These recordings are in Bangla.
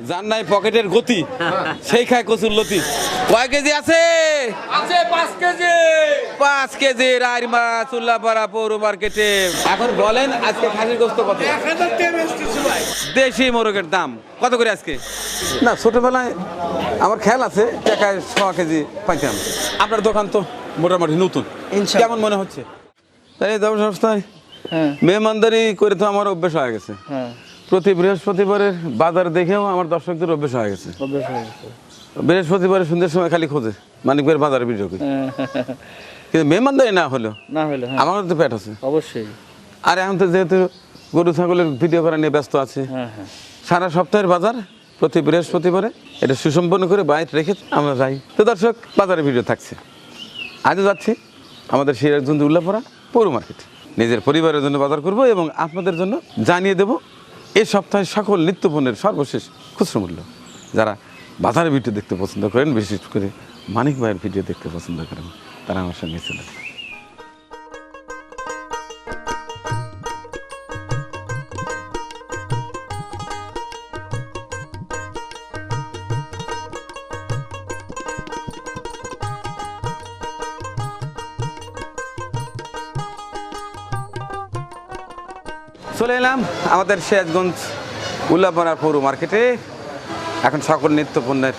যার নাই পকেটের গতি সেই খায় কচুর লতি। কয় কেজি আছে? 5 কেজি রায়ের মাছ উল্লাপাড়া পৌর মার্কেটে। এখন বলেন আজকে খাসির গোস্ত কত? দেশি মোরগের দাম কত করে আজকে? না ছোটবেলায় আমার খেয়াল আছে টাকায় 100 কেজি পাইতাম। আপনার দোকান তো মোটামুটি নতুন, কেমন মনে হচ্ছে? এই দাম সস্তায় মেহমানদারি করে তো আমার অভ্যেস হয়ে গেছে। প্রতি বৃহস্পতিবারের বাজার দেখেও আমার দর্শকদের অভ্যেস হয়ে গেছে। বৃহস্পতিবারে সন্ধ্যের সময় খালি খোঁজে মানিক ভাইয়ের বাজারে ভিডিও করি। কিন্তু মেহমানদারি না হলো আমার তো পেট আছে অবশ্যই। আর এখন তো যেহেতু গরু ছাগলের ভিডিও করা নিয়ে ব্যস্ত আছে, সারা সপ্তাহের বাজার প্রতি বৃহস্পতিবারে এটা সুসম্পন্ন করে বাইরে রেখে আমরা যাই। তো দর্শক বাজারে ভিডিও থাকছে, আজও যাচ্ছি আমাদের সিরাজগঞ্জ উল্লাপাড়া পৌর মার্কেট। নিজের পরিবারের জন্য বাজার করব এবং আপনাদের জন্য জানিয়ে দেব এই সপ্তাহে সকল নিত্যপণ্যের সর্বশেষ খুচরো মূল্য। যারা বাজারের ভিডিও দেখতে পছন্দ করেন, বিশেষ করে মানিক ভাইয়ের ভিডিও দেখতে পছন্দ করেন, তারা আমার সঙ্গে চলে। চলে এলাম আমাদের সিরাজগঞ্জ উল্লাপাড়া পৌর মার্কেটে। এখন সকল নিত্য পণ্যের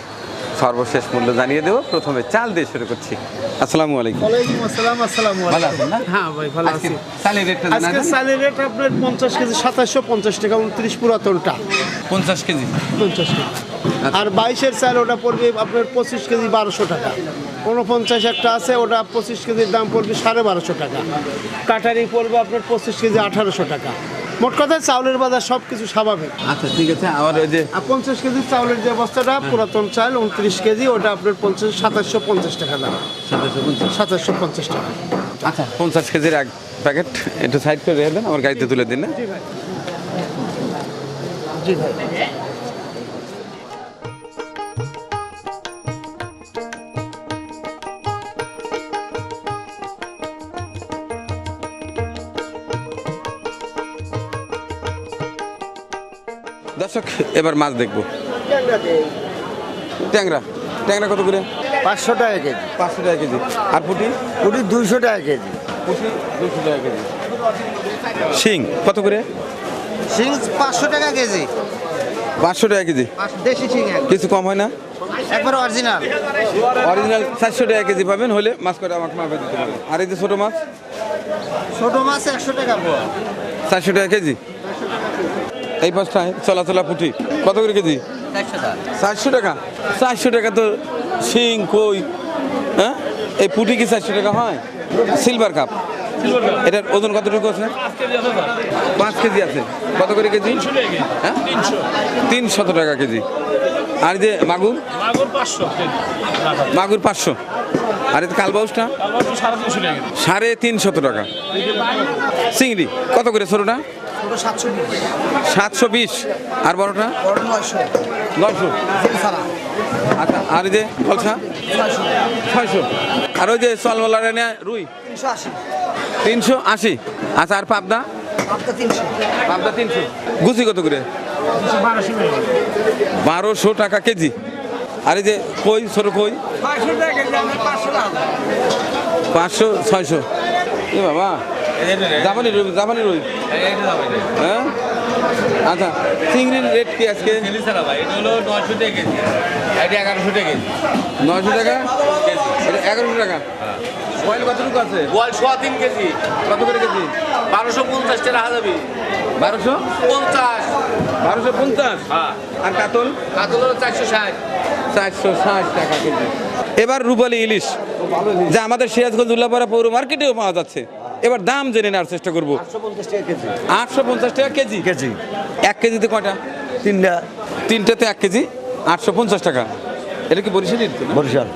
সর্বশেষ মূল্য জানিয়ে দেবো। প্রথমে চাল দিয়ে শুরু করছি। আসসালামু আলাইকুম। ওয়ালাইকুম আসসালাম। আসসালামু আলাইকুম। ভালো আছেন না? হ্যাঁ ভাই ভালো আছি। চালের রেটটা আজকে জানাবেন। চালের রেট আপনার 50 কেজি 2750 টাকা, 29 পুরাতনটা 50 কেজি 50 টাকা। আর 22-এর চাল ওটা পড়বে আপনার 25 কেজি 1200 টাকা। 49 একটা আছে, ওটা 25 কেজির দাম পড়বে 1250 টাকা। কাটারি পড়বে আপনার 25 কেজি 1800 টাকা। মোট কথা চাউলের বাজার সব কিছু স্বাভাবিক। আচ্ছা ঠিক আছে। আমার ওই যে আর 50 কেজি চাউলের যে বস্তাটা পুরাতন চাল 29 কেজি, ওটা আপনার 2750 টাকা দাম। 2750 টাকা। আচ্ছা 50 কেজির এক প্যাকেট একটু সাইড করে রেখে দেন, আমার গাড়িতে তুলে দিন না। জি ভাই, জি ভাই। দর্শক এবার মাছ দেখবো। ট্যাংরা ট্যাংরা কত করে? 500 টাকা কেজি। 500 টাকা কেজি। আর পুঁটি? পুরি 200 টাকা কেজি। পুঁটি 200 টাকা কেজি। শিং কত করে? শিং 500 টাকা কেজি। 500 টাকা কেজি। দেশি শিং কিছু কম হয় না? একবার অরিজিনাল। অরিজিনাল 400 টাকা কেজি পাবেন, হলে মাছ করে আমাকে মাপে দিতে পারবেন। আর এই যে ছোটো মাছ? ছোট মাছ 100 টাকা। 400 টাকা কেজি। এই পাঁচটায় চলা পুঁটি কত করে কেজি? 400 টাকা। 400 টাকা তো শিং কই, হ্যাঁ? এই পুঁটি কি 400 টাকা হয়? সিলভার কাপ, এটার ওজন কতটুকু আছে? 5 কেজি আছে। কত করে কেজি? হ্যাঁ 300 টাকা কেজি। আর যে মাগুর? মাগুর 500। আর এই কালবাউসটা 350 টাকা। চিংড়ি কত করে ছোটটা? 720। আর বড়টা 900। আচ্ছা আর এই যে কলসা 600। আর ওই যে চলমলার রুই 380। আচ্ছা আর পাবদা? পাবদা 300। গুছি কত করে? 1200 টাকা কেজি। আর এই যে কই ছোট কই 500 600। এ বাবা জাপানি রুই। হ্যাঁ আচ্ছা চিংড়ির রেট কি আজকে? 900 টাকা কেজি। এটা 1100 টাকা কেজি। 900 টাকা এটা 1100 টাকা। বয়েল কতটুকু আছে? বল 3 কেজি। কত করে কেজি? 1250 টাকা হাজাবি। 1250। 1250। হ্যাঁ। আর কাতল? কাতল হলো 460। 460 টাকা কেজি। এবার রূপালী ইলিশ যা আমাদের সিরাজগঞ্জ উল্লাপাড়া পৌর মার্কেটেও পাওয়া যাচ্ছে। এবার দাম জেনে নেওয়ার চেষ্টা করবো। 850 টাকা কেজি। কেজি 1 কেজিতে কয়টা? 3টা। 3টাতে 1 কেজি 850 টাকা। এটা কি বরিশালের? বরিশাল।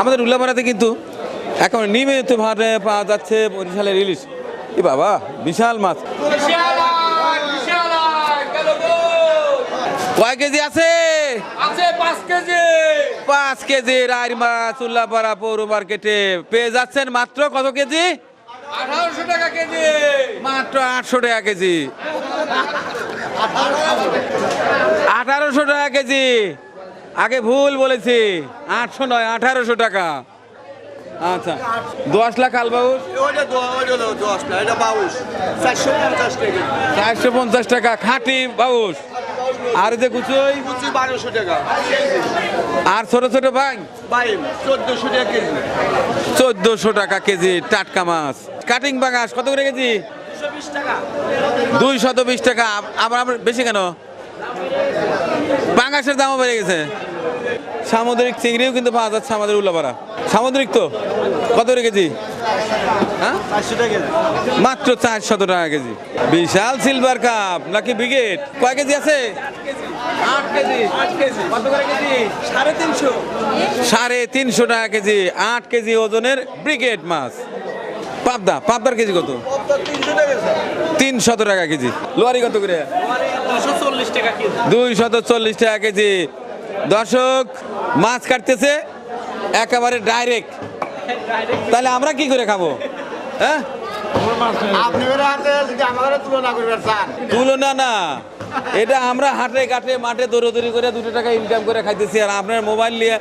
আমাদের উল্লাপাড়াতে কিন্তু এখন নিয়মিত ভাবে পাওয়া যাচ্ছে বরিশালের ইলিশ। এ বাবা বিশাল মাছ। কয় কেজি আছে? 5 কেজি। 5 কেজি রায়ের মাছ উল্লাপাড়া পৌর মার্কেটে পেয়ে যাচ্ছেন মাত্র কত কেজি? 1800 টাকা কেজি। মাত্র 800 টাকা কেজি। 1800 টাকা কেজি। আগে ভুল বলেছি, 800 নয় 1800 টাকা। আচ্ছা, দোয়াশ লাখ কালবাউস 450 টাকা খাঁটি বাউস। আর যে কুচুই 1200 টাকা আর ছোট ছোট ভাই ভাই 1400 টাকা কেজি 1400 টাকা কেজি টাটকা মাছ। কাটিং বাগাস কত করে কেজি? 220 টাকা। আবার বেশি কেন? পাঙ্গাসের দামও বেড়ে গেছে। সামুদ্রিক চিংড়িও কিন্তু পাওয়া যাচ্ছে আমাদের উল্লাপাড়া। সামুদ্রিক তো কত করে কেজি? হ্যাঁ, 400 টাকা মাত্র 400 টাকা কেজি। বিশাল সিলভার কাপ নাকি ব্রিগেড? কয় কেজি আছে? 8 কেজি। কত করে কেজি? 350। 350 টাকা কেজি। 8 কেজি ওজনের ব্রিগেড মাছ। পাবদার কেজি কত? 300 টাকা কেজি। লোয়ারি কত করে? 240 টাকা কেজি 240 টাকা কেজি। দর্শক মাছ কাটতেছে একেবারে ডাইরেক্ট। তাহলে আমরা কি করে খাবো? হ্যাঁ, আপনি এর হাতে যদি আমাদের তুলনা করবেন স্যার তুলনা না, এটা আমরা হাটে ঘাটে মাঠে দৌড়দৌড়ি করে 2 টাকা ইনকাম করে খাইতেছি, আর আপনার মোবাইল নিয়ে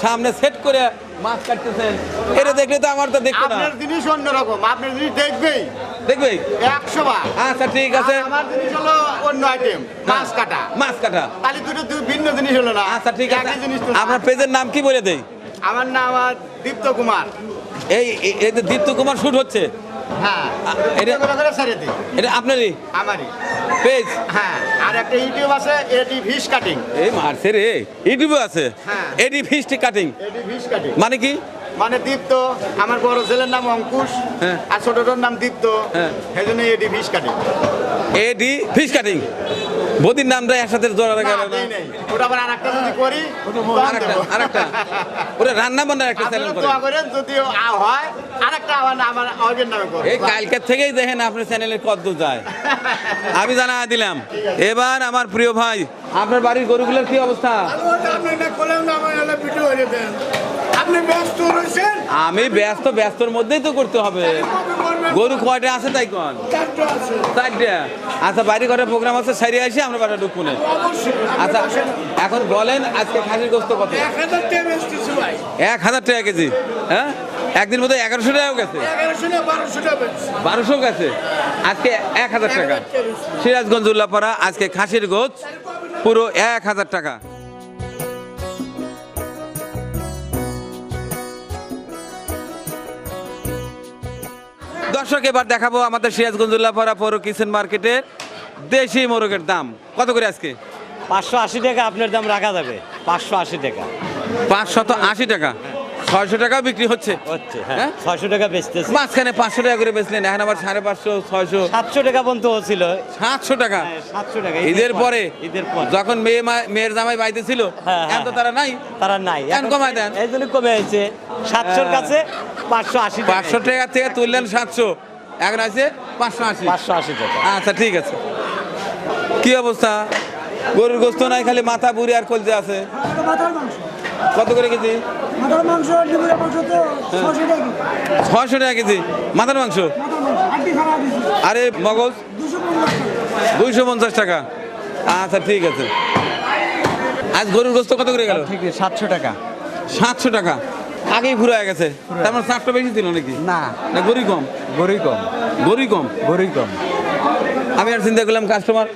সামনে সেট করে মাছ কাটতেছেন। এটা দেখলে তো আমার তো দেখতে না। আপনার জিনিস অন্যরকম, আপনার জিনিস দেখবেই দেখবে 100 বার। আচ্ছা ঠিক আছে। আর আমার জিনিস হলো অন্য আইটেম, মাছ কাটা। মাছ কাটা। তাহলে দুটো ভিন্ন জিনিস হলো না। আচ্ছা ঠিক আছে। একই জিনিস তো। আপনার পেজের নাম কি বলে দেই? আমার নাম দীপ্ত কুমার। এই যে দীপ্ত কুমার শুট হচ্ছে, হ্যাঁ, এটা- এটা করে ছেড়ে দিই এটা আপনারই আমারই। পেজ? হ্যাঁ, আর একটা ইউটিউব আছে এডি ফিশ কাটিং। এই মারছে রে, ইউটিউবে আছে হ্যাঁ। এডি ফিস্ট কাটিং। এডি ফিশ কাটিং মানে কি? মানে দীপ্ত, আমার বড় ছেলের নাম অঙ্কুশ, হ্যাঁ। আর ছোটটার নাম দীপ্ত, হ্যাঁ। সেই জন্য এডি ফিশ কাটিং। এডি ফিশ কাটিং। বদির নামটা একসাথে জোড়া গেল না? ওটা আবার আরেকটা যদি করি আরেকটা ওটা রান্না বান্নার একটা চ্যানেল করে। দোয়া করেন যদি হয় আরেকটা আমার অর্গের নামে করব। এই কালকের থেকেই দেখেন আপনার চ্যানেলের কত যায়, আমি জানা দিলাম। এবার আমার প্রিয় ভাই, আপনার বাড়ির গরুগুলোর কি অবস্থা? আপনি ব্যস্ত রয়েছেন? আমি ব্যস্তর মধ্যেই তো করতে হবে। গরু কয়টা আছে তাই কোন? 4টা। আচ্ছা, বাইরে কটা প্রোগ্রাম আছে, সাইডে আসি আমরা বাড়ি ঢুকবো না। আচ্ছা এখন বলেন আজকে খাসির গোস্ত কত? 1000 টাকা কেজি। হ্যাঁ, একদিন বোধহয় 1100 টাকাও গেছে, 1200 গেছে, আজকে 1000 টাকা। সিরাজগঞ্জ উল্লাপাড়া আজকে খাসির গোস্ত পুরো 1000 টাকা। দর্শক এবার দেখাবো আমাদের সিরাজগঞ্জ উল্লাপাড়া পৌর কিচেন মার্কেটের দেশি মোরগের দাম কত করে আজকে। 580 টাকা আপনার দাম রাখা যাবে। 580 টাকা 580 টাকা। 600 টাকাও বিক্রি হচ্ছে। হ্যাঁ 600 টাকা বেচতেছে। মাঝখানে 500 টাকা করে বেচলেন, এখন আবার 550, 600, 700 টাকা পর্যন্ত ছিল। 700 টাকা 700 টাকা ঈদের পরে। ঈদের পর যখন মেয়ের জামাই বাইতে ছিল, হ্যাঁ, এখন তো তারা নাই, তারা নাই, এখন কমায় দেন। এই জন্য কমে আছে 700 এর কাছে 580 টাকা। 500 টাকা থেকে তুললেন 700, এখন আছে 580। 580 টাকা। আচ্ছা ঠিক আছে। কি অবস্থা? গরুর গোস্ত নাই, খালি মাথা বুড়ি আর কলজে আছে। কত করে কেজি? 600 টাকা কেজি মাথার মাংস। আরে মগজ 250 টাকা। আচ্ছা ঠিক আছে। আজ গরুর গোস্ত কত করে গেল? 700 টাকা। 700 টাকা আগেই ফুরা হয়ে গেছে। তার মানে চারটা বেশি ছিল নাকি? না, না গরুই কম। গরুই কম। গরুই কম। গরুই কম। আমি আর চিন্তা করলাম কাস্টমার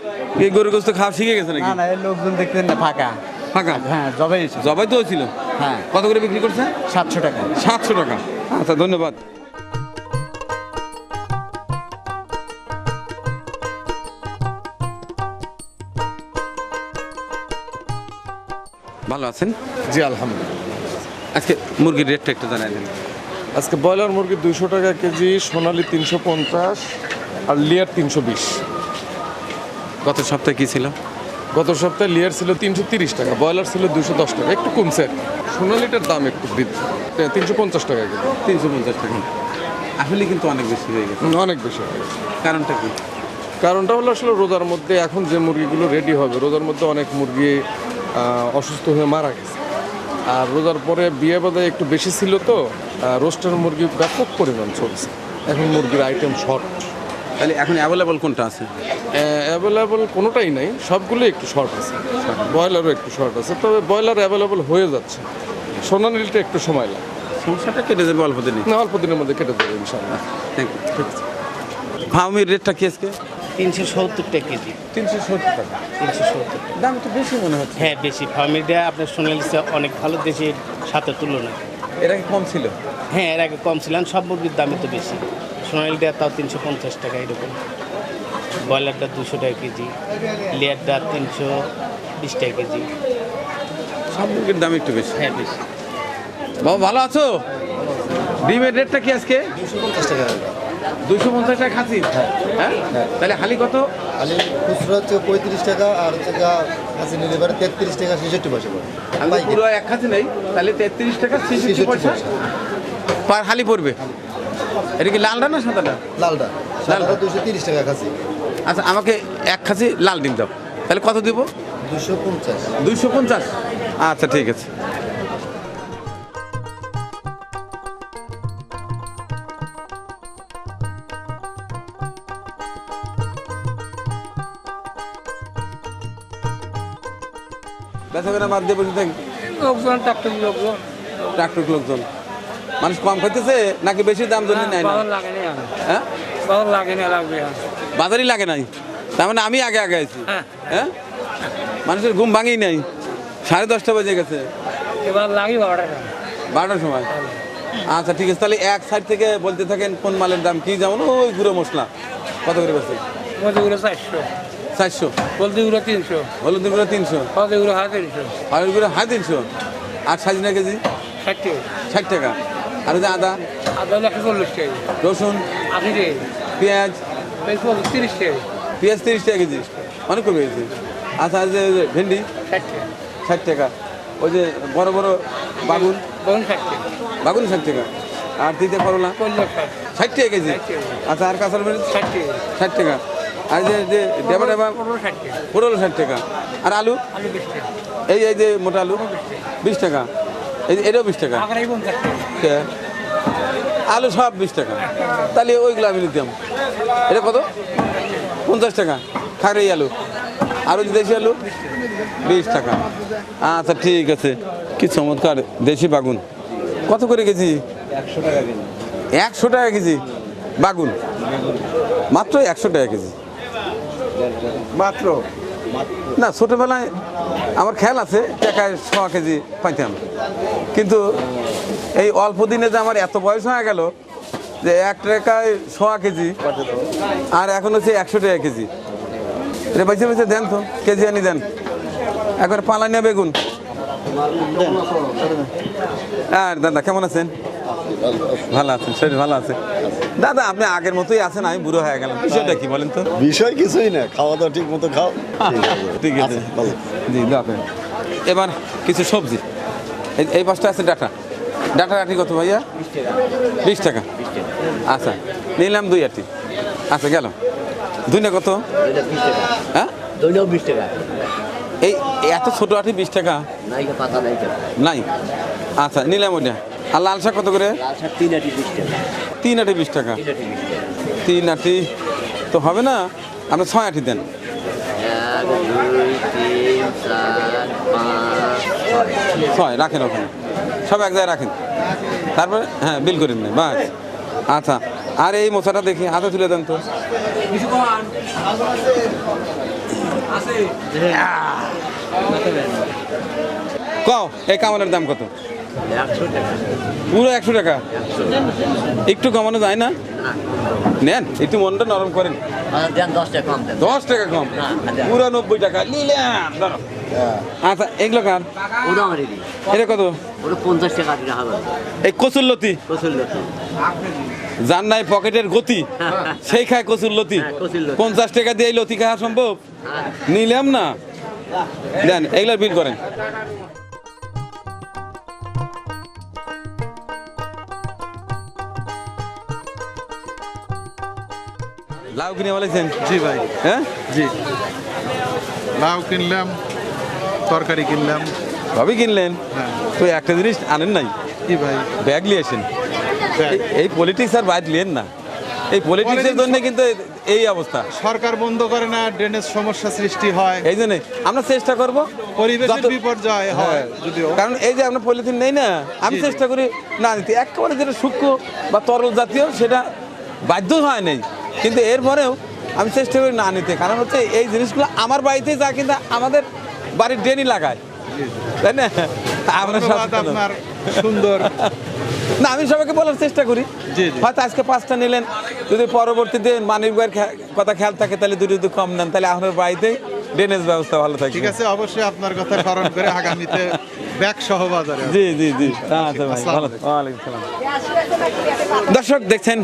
এই গরুর গোস্ত খাওয়া শিখে গেছে নাকি? না না, এই লোকজন দেখতেন না ফাঁকা। ফাঁকা? হ্যাঁ, জবাই জবাই তো ছিল। হ্যাঁ। কত করে বিক্রি করছে? 700 টাকা। 700 টাকা। আচ্ছা ধন্যবাদ। ভালো আছেন? জি আলহামদুলিল্লাহ। আজকে মুরগির রেটটা একটু জানাই দিন। আজকে ব্রয়লার মুরগি 200 টাকা কেজি, সোনালি 350 আর লিয়ার 320। গত সপ্তাহে কি ছিল? গত সপ্তাহে লিয়ার ছিল 330 টাকা, ব্রয়লার ছিল 210 টাকা, একটু কমছে আর কি। সোনালিটার দাম একটু বৃদ্ধি, 350 টাকা কেজি। 350 টাকা। আসলে কিন্তু অনেক বেশি হয়ে গেছে। অনেক বেশি হয়ে গেছে। কারণটা কি? কারণটা হলো আসলে রোজার মধ্যে এখন যে মুরগিগুলো রেডি হবে, রোজার মধ্যে অনেক মুরগি অসুস্থ হয়ে মারা গেছে। আর রোজার পরে বিয়ে বাদে একটু বেশি ছিল তো, রোস্টার মুরগি ব্যাপক পরিমাণ চলছে। এখন মুরগির আইটেম শর্ট, তাহলে এখন অ্যাভেলেবল কোনটা আছে? অ্যাভেলেবল কোনোটাই নাই, সবগুলো একটু শর্ট আছে, ব্রয়লারও একটু শর্ট আছে, তবে ব্রয়লার অ্যাভেলেবল হয়ে যাচ্ছে, সোনালিটা একটু সময় লাগে। সমস্যাটা কেটে যাবে অল্প দিনে। না, অল্প দিনের মধ্যে কেটে দেবে ইনশাআল্লাহ। Thank you. ঠিক আছে। ফার্মের রেটটা কি আজকে? 370 টাকা কেজি। 370 টাকা। 370। দাম একটু বেশি মনে হচ্ছে। হ্যাঁ বেশি, ফার্মিটা আপনার সোনালিসা অনেক ভালো দেশের সাথে তুলনায়। এর আগে কম ছিল। হ্যাঁ এর আগে কম ছিলেন, সব মুরগির দামই তো বেশি। সোনালিটা তাও 350 টাকা এরকম, ব্রয়লারটা 200 টাকা কেজি, লেয়ারটা 320 টাকা কেজি। সব মুরগির দাম একটু বেশি। হ্যাঁ বেশি। বাবা ভালো আছো? ডিমের রেটটা কি আজকে? 250 টাকা। 250 টাকা খাসি। হ্যাঁ, তাহলে হালি কত? আলি খুচরা হচ্ছে 35 টাকা আর হচ্ছে খাসি নিলে এবারে 33 টাকা 66 পয়সা পড়ে। আমি তো পুরো এক খাসি নেই, তাহলে 33 টাকা 66 পয়সা পার হালি পড়বে। এটা কি লালটা না সাদাটা? লালটা সাদাটা 230 টাকা খাসি। আচ্ছা আমাকে এক খাসি লাল ডিম দাও, তাহলে কত দিব? 250। 250। আচ্ছা ঠিক আছে। বেচা কেনা বাদ দিয়ে বসে থাকি। লোকজন ট্রাক্টর লোকজন মানুষ কম খাইতেছে নাকি বেশি দাম জন্য নেয় না? লাগে না, হ্যাঁ লাগে না, লাগবে। বাজারই লাগে নাই, তার মানে আমি আগে আগে আছি। হ্যাঁ। হ্যাঁ, মানুষের ঘুম ভাঙেই নাই। 10:30 বেজে গেছে, এবার লাগি 12 টাকা। 12টার সময়। আচ্ছা ঠিক আছে, তাহলে এক সাইড থেকে বলতে থাকেন কোন মালের দাম কি, যেমন ওই গুঁড়ো মশলা কত করে বেছে? মধ্যগুলো 400, 400, হলদিগুলো 300, হলুদ গুঁড়ো 300, হলদিগুলো 350, হলুদ গুঁড়ো 350, আর সাজিনা কেজি 60 টাকা। 60 টাকা। আর ওই যে আদা, আদা 140 টাকা, রসুন, 80 টাকা, পেঁয়াজ, 30 টাকা, পেঁয়াজ 30 টাকা কেজি, অনেক কমে গেছে। আচ্ছা আর যে ভেন্ডি 60 টাকা, 60 টাকা, ওই যে বড় বড় বাগুন, বরং 60 টাকা, বাগুন 60 টাকা, আর তিতে করলা করলা 60 টাকা কেজি। 60 টাকা, আচ্ছা আর কাঁচার মরিচ 60 টাকা, 60 টাকা, আর যে যে ডেবা ডেবা পনেরো 60 টাকা, পটল 60 টাকা, আর আলু আলু 20 টাকা, এই যে মোটা আলু 20 টাকা, এই যে এটাও 20 টাকা। আগারাই 50 টাকা, কে? আলু সব 20 টাকা, তাহলে ওইগুলো আমি নিতাম। এটা কত? 50 টাকা খাগড়াই আলু, আর ওই যে দেশি আলু 20 টাকা। আচ্ছা ঠিক আছে, কি চমৎকার দেশি বাগুন। কত করে কেজি? 100 টাকা দিন। 100 টাকা কেজি বাগুন, মাত্র 100 টাকা কেজি মাত্র। না ছোটোবেলায় আমার খেয়াল আছে টাকায় 100 কেজি পাইতাম, কিন্তু এই অল্প দিনে যে আমার এত বয়স হয়ে গেল যে 1 টাকায় 100 কেজি, আর এখন হচ্ছে 100 টাকা কেজি। এটা বেঁচে বেঁচে দেন তো, কেজি আনি দেন। একবার পালানিয়া বেগুন। আর দাদা কেমন আছেন? ভালো আছেন, শরীর ভালো আছে? দাদা আপনি আগের মতোই আছেন, আমি বুড়ো হয়ে গেলাম, বিষয়টা কি বলেন তো? বিষয় কিছুই না, খাওয়া দাওয়া ঠিক মতো খাও। ঠিক আছে, ভালো। জি দেখেন। এবার কিছু সবজি, এই পাশটা আছে ডাটা। ডাটা আটি কত ভাইয়া? 20 টাকা। আচ্ছা নিলাম 2 আটি। আচ্ছা গেল। দুইটা কত? হ্যাঁ দইটাও 20 টাকা। এই এত ছোট আটি 20 টাকা নাইকা পাতা নাইকা। নাই। আচ্ছা নিলাম ওইটা। আর লাল শাক কত করে? লাল শাক 3 আটি 20 টাকা। 3 আটি 20 টাকা। 3 আটি 20 টাকা। 3 আটি তো হবে না, আপনি 6 আটি দেন। 1 2 3 4 5 6। 6 রাখেন ওখানে, সব এক জায়গায় রাখেন, তারপরে হ্যাঁ বিল করেন না বাস। আচ্ছা আর এই মোচাটা দেখি হাতে তুলে দেন তো। কও এই কামানের দাম কত? 100 টাকা। পুরো 100 টাকা। একটু কমানো যায় না? নেন একটু মনটা নরম করেন। আর দেন 10 টাকা কম দেন। 10 টাকা কম, না, হাজার। পুরো 90 টাকা নিলাম। দাঁড়াও। আচ্ছা এগুলো কার? ওটা আমারই দিই। এটা কত? ওটা 50 টাকা দিলে হবে। এই কচুর লতি, কসুল লতি। যার নাই পকেটের গতি সেই খায় কচুর লতি। হ্যাঁ, কচুর লতি। 50 টাকা দিয়ে এই লতি খাওয়া সম্ভব? হ্যাঁ। নিলাম না, দেন এগুলোর বিল করেন। লাউ কিনে বলেছেন? জি ভাই, হ্যাঁ জি। লাউ কিনলাম, তরকারি কিনলাম। সবই কিনলেন, হ্যাঁ। তো একটা জিনিস আনেন নাই, কি ভাই? ব্যাগ নিয়ে আসেন। ব্যাগ। এই পলিটিক্স আর বাইর লিয়েন না, এই পলিটিক্সের জন্য কিন্তু এই অবস্থা। সরকার বন্ধ করে না, ড্রেনেজ সমস্যা সৃষ্টি হয়, এই জন্য আমরা চেষ্টা করব পরিবেশের যত- বিপর্যয় হয় যদিও। কারণ এই যে আমরা পলিথিন নেই না, আমি চেষ্টা করি না নিতে, একেবারে যেটা সূক্ষ্ম বা তরল জাতীয় সেটা বাধ্য হয় নেই, কিন্তু এরপরেও আমি চেষ্টা করি না নিতে। কারণ হচ্ছে এই জিনিসগুলো আমার বাড়িতে যা কিন্তু আমাদের বাড়ির ড্রেনই লাগায়, তাই না? আমরা ধন্যবাদ সচেতন। আপনার সুন্দর। না, আমি সবাইকে বলার চেষ্টা করি, জি, জি। হয়তো আজকে 5টা নিলেন, যদি পরবর্তীতে মানিক ভাইয়ের কথা খেয়াল থাকে তাহলে দুটো যদি কম নেন, তাহলে আপনার বাড়িতেই ড্রেনেজ ব্যবস্থা ভালো থাকে। ঠিক আছে, অবশ্যই আপনার কথা স্মরণ করে আগামীতে ব্যাগ সহ বাজারে আসবো। জি জি জি, আচ্ছা ভাই, আসসালামু ভালো। আলাইকুম। ওয়ালাইকুম সালাম। দর্শক দেখছেন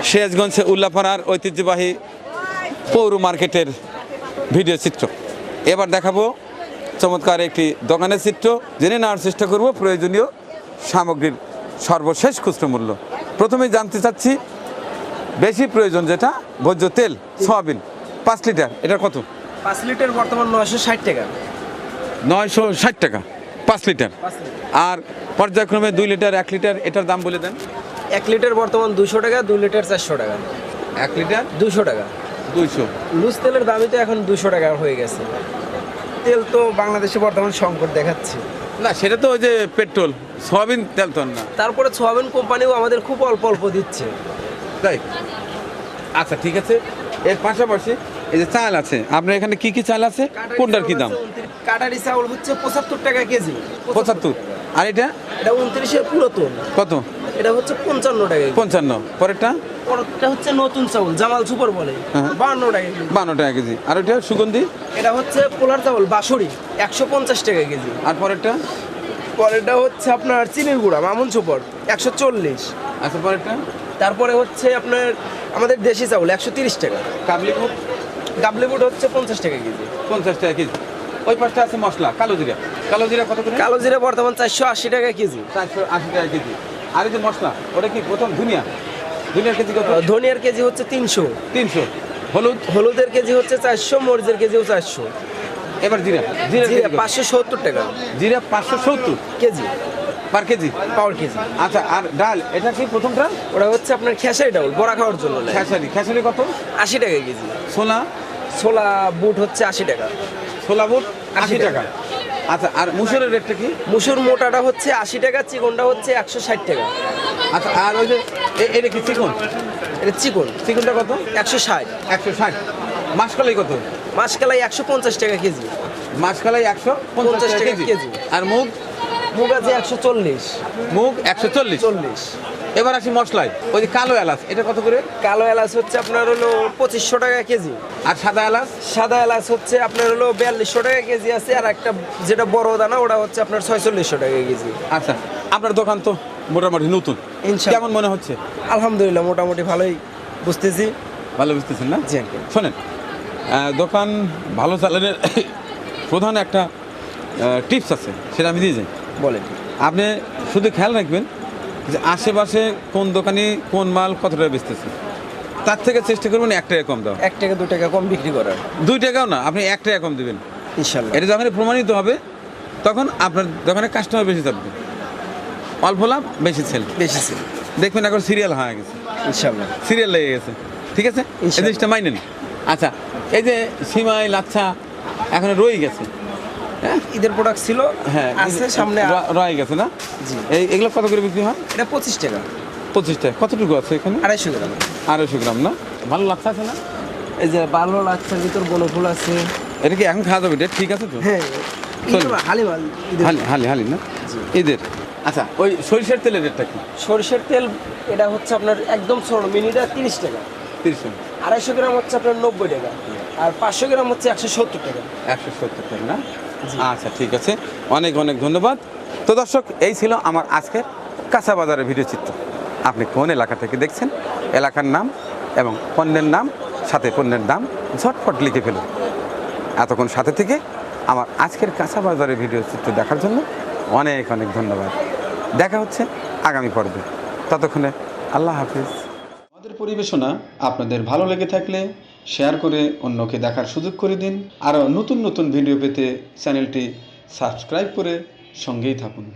সিরাজগঞ্জ উল্লাপাড়ার ঐতিহ্যবাহী পৌর মার্কেটের ভিডিও চিত্র। এবার দেখাবো চমৎকার একটি দোকানের চিত্র, জেনে নেওয়ার চেষ্টা করব প্রয়োজনীয় সামগ্রীর সর্বশেষ খুচরো মূল্য। প্রথমেই জানতে চাচ্ছি বেশি প্রয়োজন যেটা ভোজ্য তেল, সয়াবিন 5 লিটার, এটা কত? 5 লিটার বর্তমান 960 টাকা। 960 টাকা 5 লিটার। আর পর্যায়ক্রমে 2 লিটার, 1 লিটার, এটার দাম বলে দেন। 1 লিটার বর্তমান 200 টাকা, 2 লিটার 400 টাকা। 1 লিটার 200 টাকা। 200। লুজ তেলের দামই তো এখন 200 টাকা হয়ে গেছে। তেল তো বাংলাদেশে বর্তমান সংকট দেখাচ্ছে। না, সেটা তো ওই যে পেট্রোল, সয়াবিন তেল তো না, তারপরে সোয়াবিন কোম্পানিও আমাদের খুব অল্প অল্প দিচ্ছে। তাই? আচ্ছা ঠিক আছে। এর পাশাপাশি এই যে চাল আছে, আপনার এখানে কি কি চাল আছে, কোনটার কি দাম? কাটারি চাউল হচ্ছে 75 টাকা কেজি। 75। আর এটা এটা 29-এর পুরাতন। কত? এটা হচ্ছে 55 টাকা। 55। পরেরটা পরেরটা হচ্ছে নতুন চাউল, জামাল সুপার বলে, হ্যাঁ। 52 টাকা কেজি। 52 টাকা কেজি। আর ওইটা সুগন্ধি? এটা হচ্ছে পোলার চাউল বাসুরি, 150 টাকা কেজি। আর পরেরটা? পরেরটা হচ্ছে আপনার চিনির গুঁড়া মামুন সুপার 140। আচ্ছা, পরেরটা? তারপরে হচ্ছে আপনার আমাদের দেশি চাউল 130 টাকা। কাবলি বুট? গাবলি বুট হচ্ছে 50 টাকা কেজি। 50 টাকা কেজি। ওই পাশটা আছে মশলা, কালো জিরা। কালো জিরা কত করে? কালো জিরা বর্তমান 480 টাকা কেজি। 480 টাকা কেজি। আর এই যে মশলা, ওটা কি প্রথম ধনিয়া? ধনিয়ার কেজি কত? ধনিয়ার কেজি হচ্ছে 300। 300। হলুদ? হলুদের কেজি হচ্ছে 400, মরিচের কেজিও 400। এবার জিরা? জিরা জিরা 570 টাকা জিরা 570 কেজি, পার কেজি। পাওয়ার কেজি। আচ্ছা, আর ডাল, এটা কি প্রথমটা? ওটা হচ্ছে আপনার খেসারি ডাউল, বড়া খাওয়ার জন্য নেয়। খেসারি। খেসারি কত? 80 টাকা কেজি। ছোলা? ছোলা বুট হচ্ছে 80 টাকা। ছোলা বুট 80 80 টাকা। আচ্ছা, আর মুসুরের রেটটা কি? মুসুর মোটাটা হচ্ছে 80 টাকা, চিকনটা হচ্ছে 160 টাকা। আচ্ছা, আর ওই যে এটা কি চিকন? এটা চিকন, চিকনটা কত? 160। 160। মাসকলাই কত? মাছকালাই 150 টাকা কেজি। মাসকলাই 150 টাকা কেজি। কেজি। আর মুগ? মুগ আছে 140। মুগ 140। 40। এবার আসি মশলায়, ওই যে কালো এলাচ, এটা কত করে? কালো এলাচ হচ্ছে আপনার হলো 2500 টাকা কেজি। আর সাদা এলাচ? সাদা এলাচ হচ্ছে আপনার হলো 4200 টাকা কেজি আছে, আর একটা যেটা বড় দানা ওটা হচ্ছে আপনার 4600 টাকা কেজি। আচ্ছা, আপনার দোকান তো মোটামুটি নতুন, ইনশাআল্লাহ। কেমন মনে হচ্ছে? আলহামদুলিল্লাহ মোটামুটি ভালোই বুঝতেছি। ভালো বুঝতেছেন না? জি আঙ্কেল। শোনেন, দোকান ভালো চালানোর প্রধান একটা টিপস আছে, সেটা আমি দিয়ে যাই। বলেন। আপনি শুধু খেয়াল রাখবেন যে আশেপাশে কোন দোকানি কোন মাল কত টাকা বেচতেছে, তার থেকে চেষ্টা করবেন 1 টাকা কম দেওয়া। 1 টাকা 2 টাকা কম বিক্রি করার, 2 টাকাও না, আপনি 1 টাকা কম দেবেন। ইনশাআল্লাহ। এটা যখন প্রমাণিত হবে তখন আপনার দোকানে কাস্টমার বেশি থাকবে, অল্প লাভ বেশি সেল। বেশি ছিল, দেখবেন এখন সিরিয়াল হয়ে গেছে, ইনশাআল্লাহ। সিরিয়াল লেগে গেছে। ঠিক আছে, এই ইনশাআল্লাহ। জিনিসটা মাইনেন। আচ্ছা, এই যে সিমাই লাচ্ছা এখন রয়ে গেছে, হ্যাঁ ঈদের প্রোডাক্ট ছিল, হ্যাঁ আছে সামনে। রয়ে গেছে না? জি। এগুলো কত করে বিক্রি হয়? এটা 25 টাকা। 25 টাকা। কতটুকু আছে এখানে? 250 গ্রাম। 250 গ্রাম না? ভালো লাচ্ছা আছে না? এই যে ভালো লাচ্ছার ভিতর বনফুল আছে। এটা কি এখন খাওয়া যাবে? এটা ঠিক আছে তো? হ্যাঁ, চলুন। হালিমাল ঈদের। হালি না ঈদের। আচ্ছা, ওই সরিষার তেলের রেটটা কি? সরিষার তেল এটা হচ্ছে আপনার একদম ছোট মিনিটা 30 টাকা। 30 টাকা। 250 গ্রাম হচ্ছে আপনার 90 টাকা, আর 500 গ্রাম হচ্ছে 170 টাকা। 170 টাকা না? আচ্ছা ঠিক আছে, অনেক অনেক ধন্যবাদ। তো দর্শক, এই ছিল আমার আজকের কাঁচা বাজারের ভিডিও চিত্র। আপনি কোন এলাকা থেকে দেখছেন, এলাকার নাম এবং পণ্যের নাম, সাথে পণ্যের দাম ঝটপট লিখে ফেলুন। এতক্ষণ সাথে থেকে আমার আজকের কাঁচা বাজারের ভিডিও চিত্র দেখার জন্য অনেক অনেক ধন্যবাদ। দেখা হচ্ছে আগামী পর্বে, ততক্ষণে আল্লাহ হাফিজ। আমাদের পরিবেশনা আপনাদের ভালো লেগে থাকলে শেয়ার করে অন্যকে দেখার সুযোগ করে দিন। আরও নতুন নতুন ভিডিও পেতে চ্যানেলটি সাবস্ক্রাইব করে সঙ্গেই থাকুন।